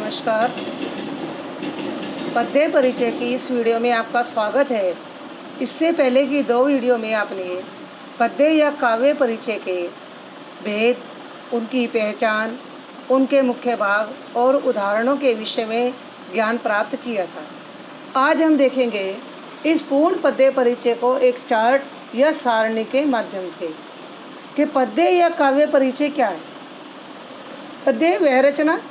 नमस्कार। पद्य परिचय की इस वीडियो में आपका स्वागत है। इससे पहले की 2 वीडियो में आपने पद्य या काव्य परिचय के भेद, उनकी पहचान, उनके मुख्य भाग और उदाहरणों के विषय में ज्ञान प्राप्त किया था। आज हम देखेंगे इस पूर्ण पद्य परिचय को एक चार्ट या सारणी के माध्यम से कि पद्य या काव्य परिचय क्या है। पद्य वह रचना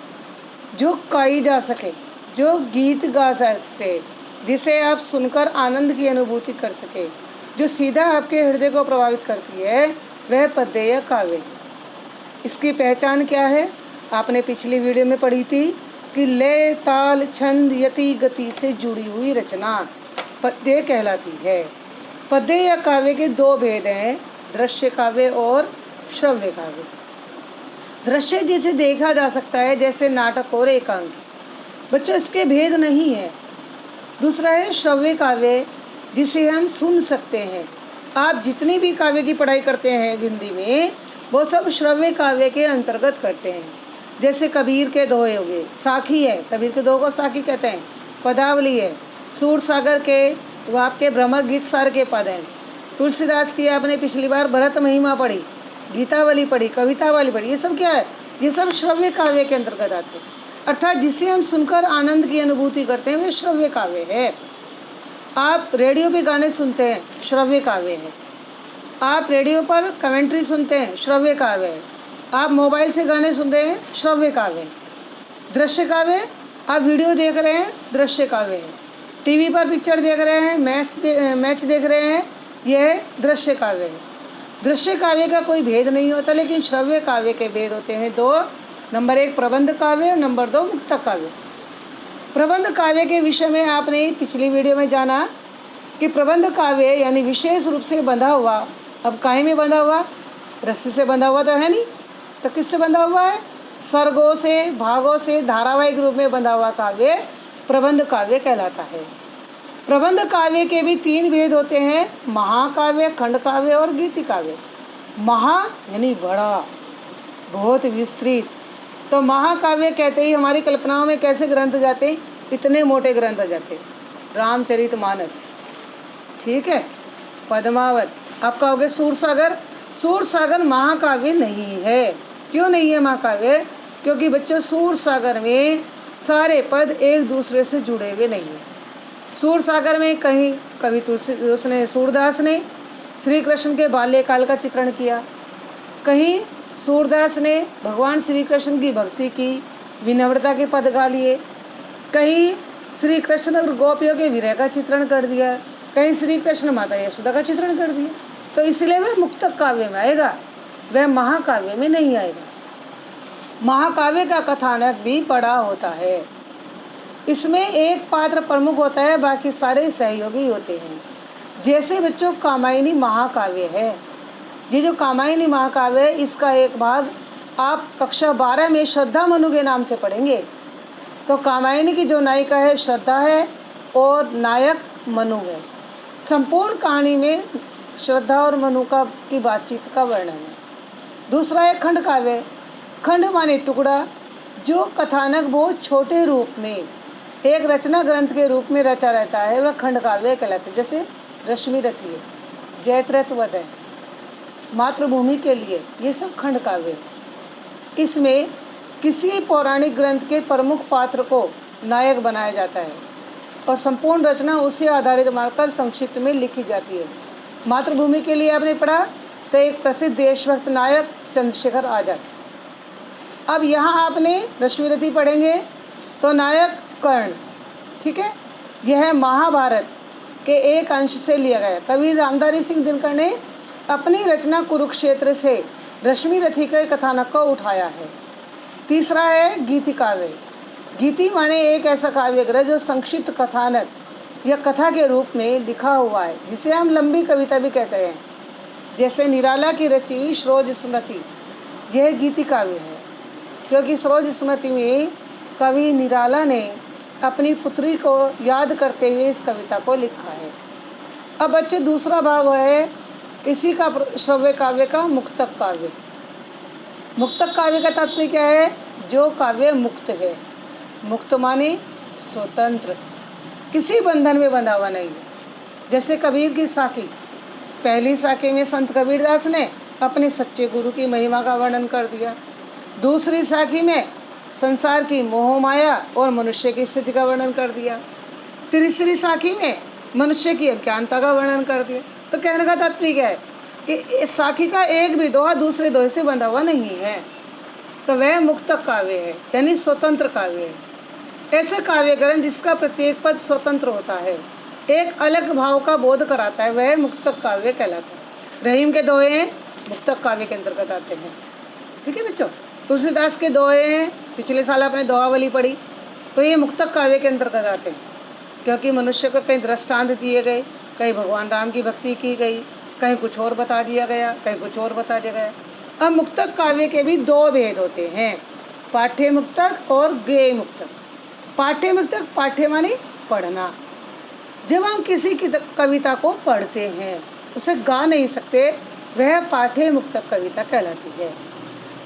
जो गाई जा सके, जो गीत गा सके, जिसे आप सुनकर आनंद की अनुभूति कर सके, जो सीधा आपके हृदय को प्रभावित करती है, वह पद्य या काव्य है। इसकी पहचान क्या है? आपने पिछली वीडियो में पढ़ी थी कि लय, ताल, छंद, यति, गति से जुड़ी हुई रचना पद्य कहलाती है। पद्य या काव्य के 2 भेद हैं, दृश्य काव्य और श्रव्य काव्य। दृश्य जिसे देखा जा सकता है, जैसे नाटक और एकांकी। बच्चों, इसके भेद नहीं है। दूसरा है श्रव्य काव्य, जिसे हम सुन सकते हैं। आप जितनी भी काव्य की पढ़ाई करते हैं हिंदी में, वो सब श्रव्य काव्य के अंतर्गत करते हैं। जैसे कबीर के दोहे हो गए, साखी है, कबीर के दोहे को साखी कहते हैं। पदावली है, सूरसागर के वो आपके भ्रमर गीत सार के पद हैं। तुलसीदास की आपने पिछली बार भरत महिमा पढ़ी, गीतावली पढ़ी, कवितावली पढ़ी। ये सब क्या है? ये सब श्रव्य काव्य के अंतर्गत आते हैं। अर्थात जिसे हम सुनकर आनंद की अनुभूति करते हैं, वे श्रव्य काव्य है। आप रेडियो पे गाने सुनते हैं, श्रव्य काव्य है। आप रेडियो पर कमेंट्री सुनते हैं, श्रव्य काव्य है। आप मोबाइल से गाने सुनते हैं, श्रव्य काव्य है। दृश्य काव्य, आप वीडियो देख रहे हैं, दृश्य काव्य है। टीवी पर पिक्चर देख रहे हैं, मैच देख रहे हैं, यह दृश्य काव्य है। दृश्य काव्य का कोई भेद नहीं होता, लेकिन श्रव्य काव्य के भेद होते हैं 2। नंबर 1 प्रबंध काव्य, नंबर 2 मुक्तक काव्य। प्रबंध काव्य के विषय में आपने पिछली वीडियो में जाना कि प्रबंध काव्य यानी विशेष रूप से बंधा हुआ। अब काहे में बंधा हुआ? रस्सी से बंधा हुआ तो है नहीं, तो किससे बंधा हुआ है? सर्गों से, भागों से धारावाहिक रूप में बंधा हुआ काव्य प्रबंध काव्य कहलाता है। प्रबंध काव्य के भी 3 भेद होते हैं, महाकाव्य, खंड काव्य और गीति काव्य। महा यानी बड़ा, बहुत विस्तृत। तो महाकाव्य कहते ही हमारी कल्पनाओं में कैसे ग्रंथ जाते हैं? इतने मोटे ग्रंथ जाते, रामचरितमानस, ठीक है, पद्मावत। आप कहोगे सूरसागर, सूरसागर महाकाव्य नहीं है। क्यों नहीं है महाकाव्य? क्योंकि बच्चों, सूरसागर में सारे पद एक दूसरे से जुड़े हुए नहीं हैं। सूरसागर में कहीं कवि सूरदास ने श्री कृष्ण के बाल्यकाल का चित्रण किया, कहीं सूरदास ने भगवान श्री कृष्ण की भक्ति की, विनम्रता के पद गा लिए, कहीं श्री कृष्ण और गोपियों के विरह का चित्रण कर दिया, कहीं श्री कृष्ण माता यशोदा का चित्रण कर दिया। तो इसलिए वह मुक्तक काव्य में आएगा, वह महाकाव्य में नहीं आएगा। महाकाव्य का कथानक भी बड़ा होता है। इसमें एक पात्र प्रमुख होता है, बाकी सारे सहयोगी होते हैं। जैसे बच्चों कामायनी महाकाव्य है। ये जो कामायनी महाकाव्य है, इसका एक भाग आप कक्षा 12 में श्रद्धा मनु के नाम से पढ़ेंगे। तो कामायनी की जो नायिका है श्रद्धा है और नायक मनु है। संपूर्ण कहानी में श्रद्धा और मनु की बातचीत का वर्णन है। दूसरा है खंड काव्य। खंड माने टुकड़ा, जो कथानक बहुत छोटे रूप में एक रचना ग्रंथ के रूप में रचा रहता है, वह खंड काव्य कहलाता है। जैसे रश्मि रथी है, जयत्रथ वध है, मातृभूमि के लिए, ये सब खंड काव्य है। इसमें किसी पौराणिक ग्रंथ के प्रमुख पात्र को नायक बनाया जाता है और संपूर्ण रचना उसे आधारित मानकर संक्षिप्त में लिखी जाती है। मातृभूमि के लिए आपने पढ़ा तो एक प्रसिद्ध देशभक्त नायक चंद्रशेखर आजाद। अब यहाँ आपने रश्मिरथी पढ़ेंगे तो नायक कर्ण, ठीक है। यह महाभारत के एक अंश से लिया गया। कवि रामधारी सिंह दिनकर ने अपनी रचना कुरुक्षेत्र से रश्मिरथी के कथानक को उठाया है। तीसरा है गीति काव्य। गीति माने एक ऐसा काव्य ग्रह जो संक्षिप्त कथानक या कथा के रूप में लिखा हुआ है, जिसे हम लंबी कविता भी कहते हैं। जैसे निराला की रची हुई सरोज स्मृति, यह गीति काव्य है, क्योंकि सरोज स्मृति में कवि निराला ने अपनी पुत्री को याद करते हुए इस कविता को लिखा है। अब बच्चे, दूसरा भाग है इसी का श्रव्य काव्य का मुक्तक काव्य। मुक्तक काव्य का तात्पर्य क्या है? जो काव्य मुक्त है, मुक्त माने स्वतंत्र, किसी बंधन में बंधा हुआ नहीं। जैसे कबीर की साखी, पहली साखी में संत कबीरदास ने अपने सच्चे गुरु की महिमा का वर्णन कर दिया। दूसरी साखी में संसार की मोह माया और मनुष्य की स्थिति का वर्णन कर दिया। तीसरी साखी में मनुष्य की अज्ञानता का वर्णन कर दिया। तो कहने का तात्पर्य क्या है कि इस साखी का एक भी दोहा दूसरे दोहे से बंधा हुआ नहीं है, तो वह मुक्त काव्य है, यानी स्वतंत्र काव्य है। ऐसे काव्य ग्रंथ जिसका प्रत्येक पद स्वतंत्र होता है, एक अलग भाव का बोध कराता है, वह मुक्त काव्य कहलाता है। रहीम के दोहे मुक्त काव्य के अंतर्गत आते हैं। ठीक है बच्चों, तुलसीदास के दोहे हैं, पिछले साल आपने दोहावली पढ़ी, तो ये मुक्त काव्य के अंतर्गत आते हैं, क्योंकि मनुष्य को कहीं दृष्टांत दिए गए, कहीं भगवान राम की भक्ति की गई, कहीं कुछ और बता दिया गया, कहीं कुछ और बता दिया गया। अब मुक्तक काव्य के भी दो भेद होते हैं, पाठ्य मुक्तक और गेय मुक्तक। पाठ्य मुक्तक, पाठ्य माने पढ़ना। जब हम किसी की कविता को पढ़ते हैं, उसे गा नहीं सकते, वह पाठ्य मुक्तक कविता कहलाती है।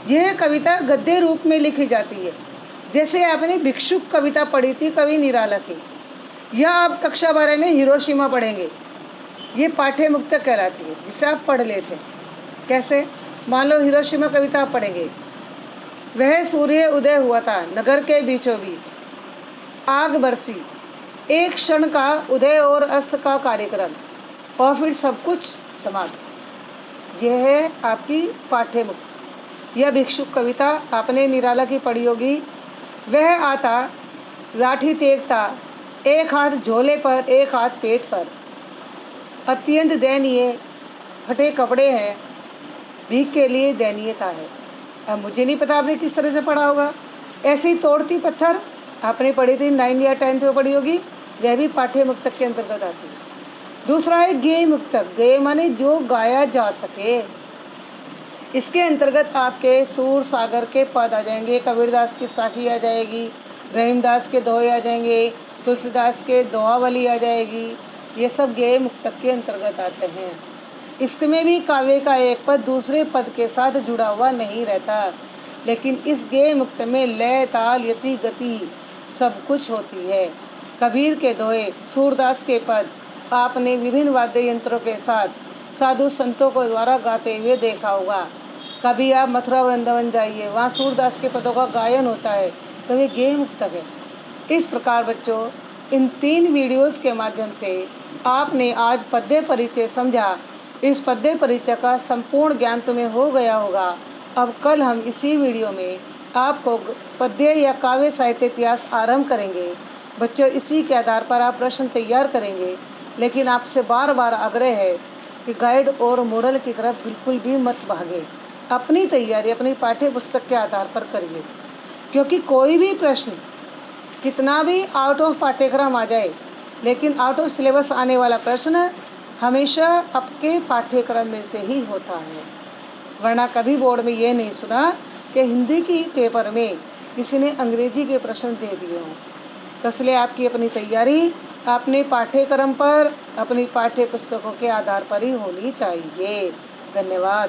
यह कविता गद्य रूप में लिखी जाती है। जैसे आपने भिक्षुक कविता पढ़ी थी कवि निराला की, या आप कक्षा 12 में हिरोशिमा पढ़ेंगे, ये पाठ्य मुक्तक कहलाती है, जिसे आप पढ़ लेते हैं। कैसे? मान लो हिरोशिमा कविता आप पढ़ेंगे, वह सूर्य उदय हुआ था नगर के बीचों बीच, आग बरसी, एक क्षण का उदय और अस्त का कार्यक्रम, और फिर सब कुछ समाप्त। यह है आपकी पाठ्य मुक्तक। यह भिक्षुक कविता आपने निराला की पढ़ी होगी। वह आता, लाठी टेकता, एक हाथ झोले पर एक हाथ पेट पर, अत्यंत दयनीय, फटे कपड़े हैं, भीख के लिए दयनीयता है। अब मुझे नहीं पता आपने किस तरह से पढ़ा होगा। ऐसी तोड़ती पत्थर आपने पढ़ी थी, 9 या 10th में पढ़ी होगी, वह भी पाठ्य मुक्तक के अंतर्गत आती है। दूसरा है गेय मुक्तक। गेय माने जो गाया जा सके। इसके अंतर्गत आपके सूर सागर के पद आ जाएंगे, कबीरदास की साखी आ जाएगी, रहीमदास के दोहे आ जाएंगे, तुलसीदास के दोहावली आ जाएगी। ये सब गेय मुक्तक के अंतर्गत आते हैं। इसमें भी काव्य का एक पद दूसरे पद के साथ जुड़ा हुआ नहीं रहता, लेकिन इस गेय मुक्त में लय, ताल, यति, गति सब कुछ होती है। कबीर के दोहे, सूरदास के पद आपने विभिन्न वाद्य यंत्रों के साथ साधु संतों को द्वारा गाते हुए देखा होगा। कभी आप मथुरा वृंदावन जाइए, वहाँ सूरदास के पदों का गायन होता है, तो ये गेय मुक्तक है। इस प्रकार बच्चों, इन 3 वीडियोस के माध्यम से आपने आज पद्य परिचय समझा। इस पद्य परिचय का संपूर्ण ज्ञान तुम्हें हो गया होगा। अब कल हम इसी वीडियो में आपको पद्य या काव्य साहित्य इतिहास आरंभ करेंगे। बच्चों, इसी के आधार पर आप प्रश्न तैयार करेंगे, लेकिन आपसे बार बार आग्रह है कि गाइड और मॉडल की तरफ बिल्कुल भी मत भागे। अपनी तैयारी अपनी पाठ्य पुस्तक के आधार पर करिए, क्योंकि कोई भी प्रश्न कितना भी आउट ऑफ पाठ्यक्रम आ जाए, लेकिन आउट ऑफ सिलेबस आने वाला प्रश्न हमेशा आपके पाठ्यक्रम में से ही होता है। वरना कभी बोर्ड में ये नहीं सुना कि हिंदी की पेपर में किसी ने अंग्रेजी के प्रश्न दे दिए हों। तो इसलिए आपकी अपनी तैयारी अपने पाठ्यक्रम पर, अपनी पाठ्य पुस्तकों के आधार पर ही होनी चाहिए। धन्यवाद।